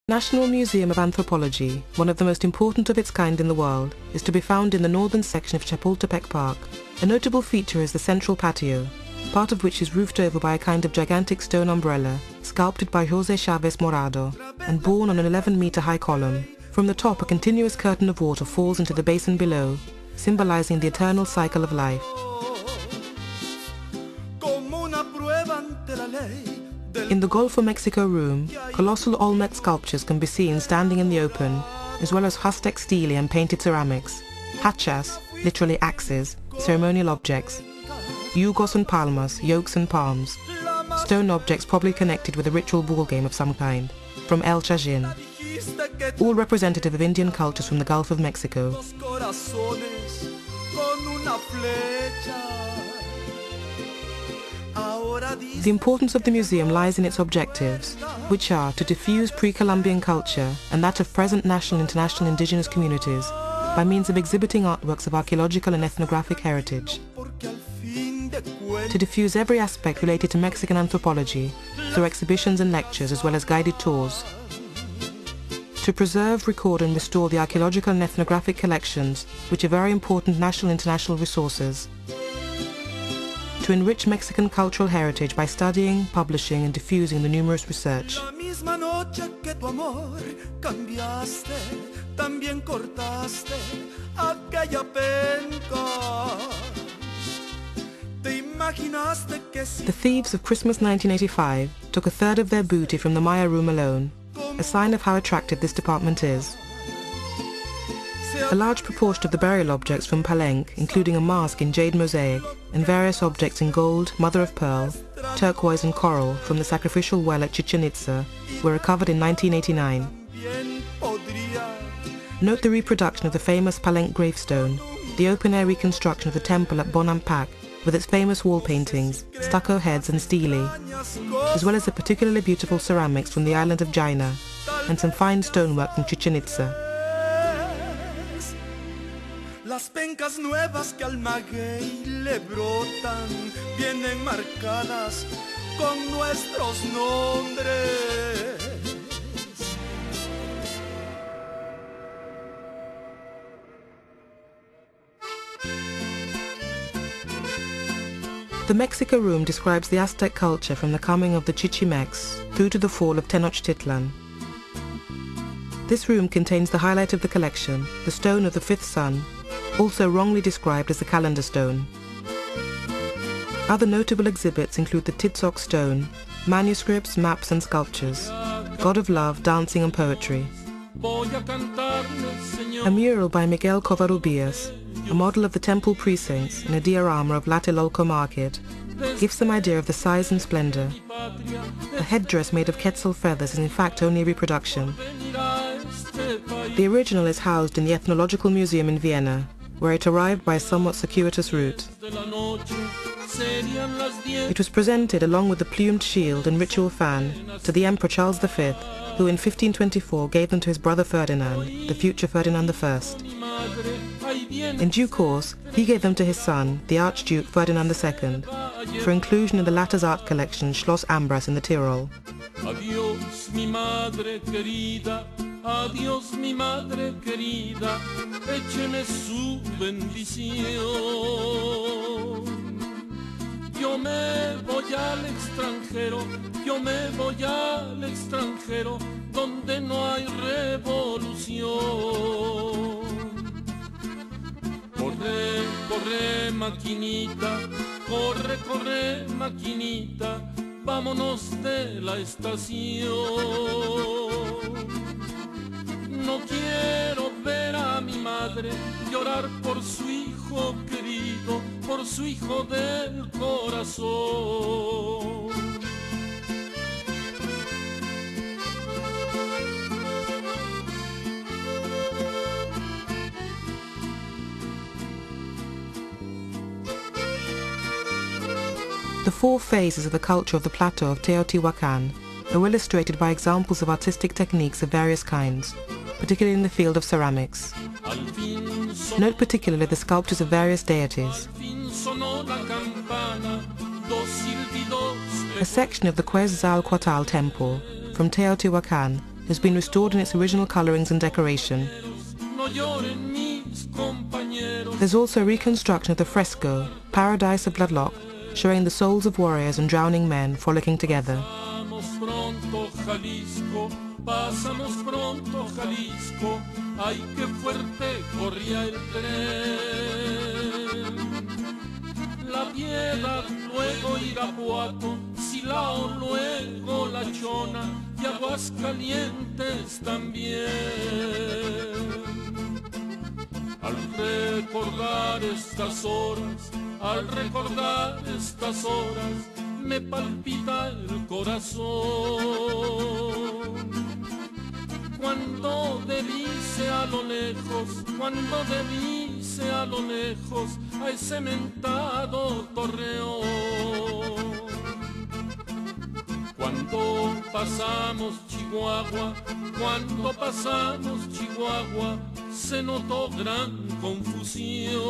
National Museum of Anthropology, one of the most important of its kind in the world, is to be found in the northern section of Chapultepec Park. A notable feature is the central patio, part of which is roofed over by a kind of gigantic stone umbrella, sculpted by José Chávez Morado, and borne on an 11-meter-high column. From the top, a continuous curtain of water falls into the basin below, symbolizing the eternal cycle of life. In the Gulf of Mexico room, colossal Olmec sculptures can be seen standing in the open, as well as Aztec stele and painted ceramics, hachas, literally axes, ceremonial objects, yugos and palmas, yokes and palms, stone objects probably connected with a ritual ball game of some kind, from El Chajin, all representative of Indian cultures from the Gulf of Mexico. The importance of the museum lies in its objectives, which are to diffuse pre-Columbian culture and that of present national and international indigenous communities by means of exhibiting artworks of archaeological and ethnographic heritage, to diffuse every aspect related to Mexican anthropology through exhibitions and lectures as well as guided tours, to preserve, record and restore the archaeological and ethnographic collections, which are very important national and international resources, to enrich Mexican cultural heritage by studying, publishing and diffusing the numerous research. The thieves of Christmas 1985 took a third of their booty from the Maya room alone, a sign of how attractive this department is. A large proportion of the burial objects from Palenque, including a mask in jade mosaic and various objects in gold, mother of pearl, turquoise and coral from the sacrificial well at Chichen Itza, were recovered in 1989. Note the reproduction of the famous Palenque gravestone, the open-air reconstruction of the temple at Bonampak with its famous wall paintings, stucco heads and stele, as well as the particularly beautiful ceramics from the island of Jaina and some fine stonework from Chichen Itza. Las pencas nuevas que al maguey le brotan vienen marcadas con nuestros nombres. The Mexico room describes the Aztec culture from the coming of the Chichimecs through to the fall of Tenochtitlan. This room contains the highlight of the collection, the stone of the fifth sun, also wrongly described as the calendar stone. Other notable exhibits include the Tizoc stone, manuscripts, maps and sculptures, God of Love, Dancing and Poetry, a mural by Miguel Covarrubias, a model of the temple precincts and a diorama of Tlatelolco Market, gives some idea of the size and splendor. The headdress made of quetzal feathers is in fact only a reproduction. The original is housed in the Ethnological Museum in Vienna, where it arrived by a somewhat circuitous route. It was presented along with the plumed shield and ritual fan to the Emperor Charles V, who in 1524 gave them to his brother Ferdinand, the future Ferdinand I. In due course, he gave them to his son, the Archduke Ferdinand II, for inclusion in the latter's art collection Schloss Ambras in the Tyrol. Adiós, mi madre querida. Adiós, mi madre querida, écheme su bendición. Yo me voy al extranjero, yo me voy al extranjero, donde no hay revolución. Corre, corre, maquinita, corre, corre, maquinita, vámonos de la estación. No quiero ver a mi madre llorar por su hijo querido, por su hijo del corazón. The four phases of the culture of the plateau of Teotihuacan are illustrated by examples of artistic techniques of various kinds, particularly in the field of ceramics. Note particularly the sculptures of various deities. A section of the Quetzalcoatl temple from Teotihuacan has been restored in its original colorings and decoration. No lloren mis compañeros. There's also a reconstruction of the fresco, Paradise of Bloodlock, showing the souls of warriors and drowning men frolicking together. Pasamos pronto, Jalisco, pasamos pronto, Jalisco, ay qué fuerte corría el tren. La Piedad, luego Irapuato, Silao, luego La Chona y Aguascalientes también. Al recordar estas horas, al recordar estas horas, me palpita el corazón. Cuando divise a lo lejos, cuando divise a lo lejos, a ese mentado Torreón. Cuando pasamos Chihuahua, cuando pasamos Chihuahua, se notó gran confusión.